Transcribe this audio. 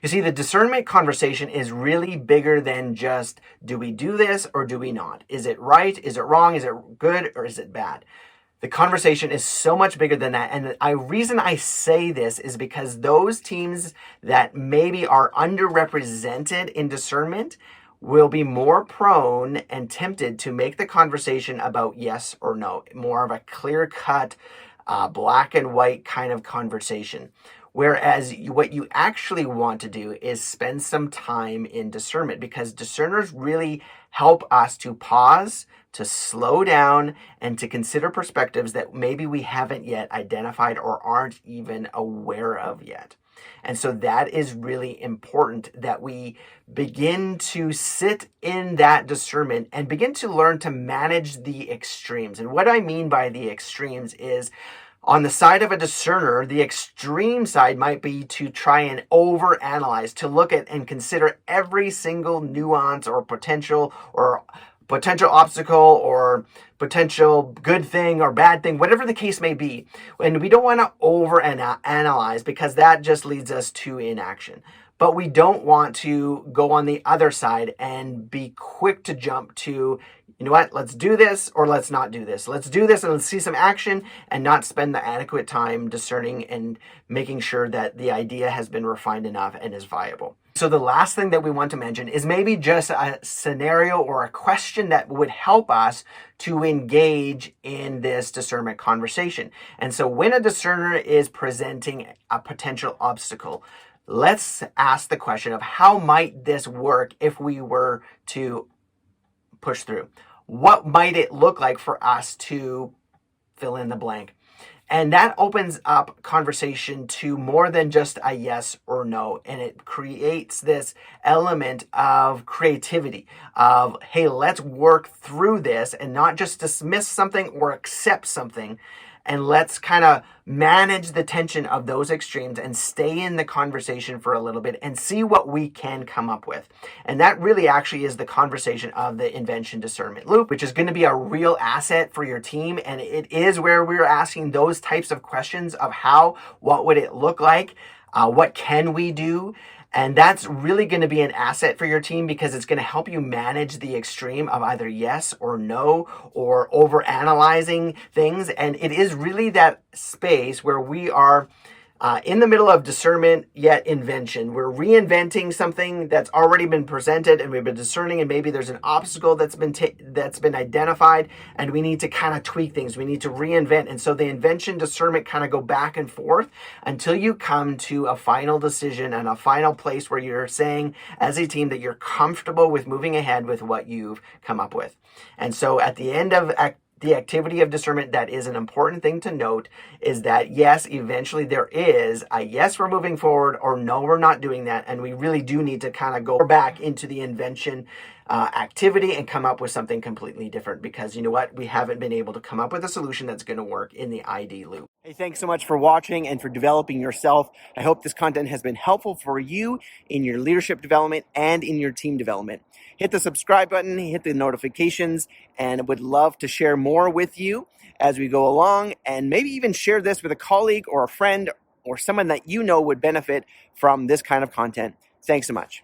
You see, the discernment conversation is really bigger than just, do we do this or do we not? Is it right? Is it wrong? Is it good or is it bad? The conversation is so much bigger than that. And the reason I say this is because those teams that maybe are underrepresented in discernment will be more prone and tempted to make the conversation about yes or no, more of a clear-cut, black and white kind of conversation. Whereas what you actually want to do is spend some time in discernment, because discerners really help us to pause, to slow down, and to consider perspectives that maybe we haven't yet identified or aren't even aware of yet. And so that is really important, that we begin to sit in that discernment and begin to learn to manage the extremes. And what I mean by the extremes is, on the side of a discerner, the extreme side might be to try and overanalyze, to look at and consider every single nuance or potential obstacle or potential good thing or bad thing, whatever the case may be. And we don't want to overanalyze, because that just leads us to inaction. But we don't want to go on the other side and be quick to jump to, you know what, let's do this or let's not do this. Let's do this and let's see some action, and not spend the adequate time discerning and making sure that the idea has been refined enough and is viable. So the last thing that we want to mention is maybe just a scenario or a question that would help us to engage in this discernment conversation. And so when a discerner is presenting a potential obstacle, let's ask the question of, how might this work if we were to push through? What might it look like for us to fill in the blank? And that opens up conversation to more than just a yes or no. And it creates this element of creativity, of, hey, let's work through this and not just dismiss something or accept something. And let's kind of manage the tension of those extremes and stay in the conversation for a little bit and see what we can come up with. And that really actually is the conversation of the invention discernment loop, which is going to be a real asset for your team. And it is where we're asking those types of questions of what would it look like? What can we do? And that's really going to be an asset for your team, because it's going to help you manage the extreme of either yes or no, or over-analyzing things. And it is really that space where we are in the middle of discernment yet invention. We're reinventing something that's already been presented and we've been discerning, and maybe there's an obstacle that's been identified, and we need to kind of tweak things. We need to reinvent. And so the invention discernment kind of go back and forth until you come to a final decision and a final place where you're saying as a team that you're comfortable with moving ahead with what you've come up with. And so at the end of the activity of discernment, that is an important thing to note, is that yes, eventually there is a yes, we're moving forward, or no, we're not doing that. And we really do need to kind of go back into the invention activity and come up with something completely different, because you know what? We haven't been able to come up with a solution that's going to work in the ID loop. Hey, thanks so much for watching and for developing yourself. I hope this content has been helpful for you in your leadership development and in your team development. Hit the subscribe button, hit the notifications, and I would love to share more with you as we go along, and maybe even share this with a colleague or a friend or someone that you know would benefit from this kind of content. Thanks so much.